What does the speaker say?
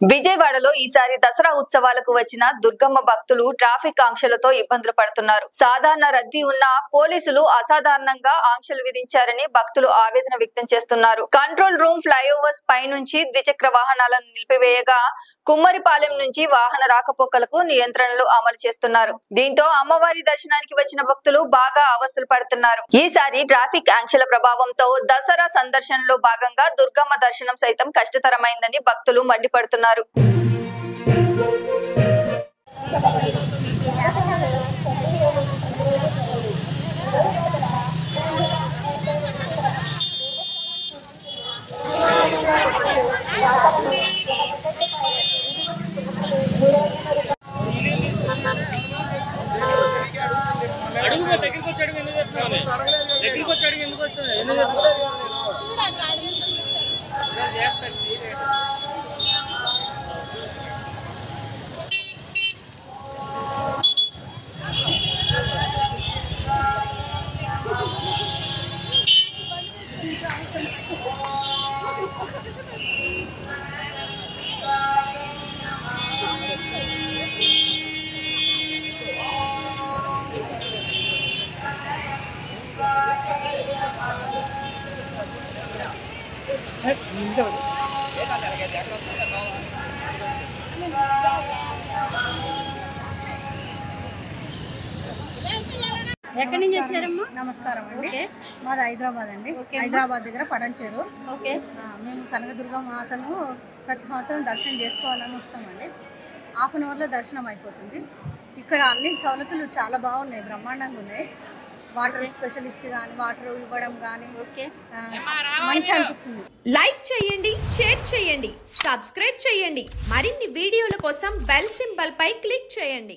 విజయవాడలో ఈసారి దసరా ఉత్సవాలకు వచ్చిన దుర్గమ్మ భక్తులు ట్రాఫిక్ ఆంక్షలతో ఇబ్బందులు పడుతున్నారు. సాధారణ రద్దీ ఉన్న పోలీసులు అసాధారణంగా ఆంక్షలు విధించారని భక్తులు ఆవేదన వ్యక్తం చేస్తున్నారు. కంట్రోల్ రూమ్ ఫ్లైఓవర్స్ పై నుంచి ద్విచక్ర వాహనాలను నిలిపివేయగా కుమ్మరిపాలెం నుంచి వాహన రాకపోకలకు నియంత్రణలు అమలు చేస్తున్నారు. దీంతో అమ్మవారి దర్శనానికి వచ్చిన భక్తులు బాగా అవస్థలు పడుతున్నారు. ఈసారి ట్రాఫిక్ ఆంక్షల ప్రభావంతో దసరా సందర్శనలో భాగంగా దుర్గమ్మ దర్శనం సైతం కష్టతరమైందని భక్తులు మండిపడుతున్నారు. ఎక్కడి నుంచి వచ్చారమ్మా? నమస్కారం అండి. మాది హైదరాబాద్ అండి. హైదరాబాద్ దగ్గర పడంచేరు. మేము కనకదుర్గ మాతను ప్రతి సంవత్సరం దర్శనం చేసుకోవాలని వస్తామండి. హాఫ్ అన్ అవర్లో దర్శనం అయిపోతుంది. ఇక్కడ అన్ని సౌలతులు చాలా బాగున్నాయి, బ్రహ్మాండంగా ఉన్నాయి. వాటర్ స్పెషలిస్ట్ కానీ వాటర్ ఇవ్వడం కానీ మంచి అనిపిస్తుంది. లైక్ చేయండి, షేర్ చేయండి, సబ్స్క్రైబ్ చేయండి. మరిన్ని వీడియోల కోసం బెల్ సింబల్ పై క్లిక్ చేయండి.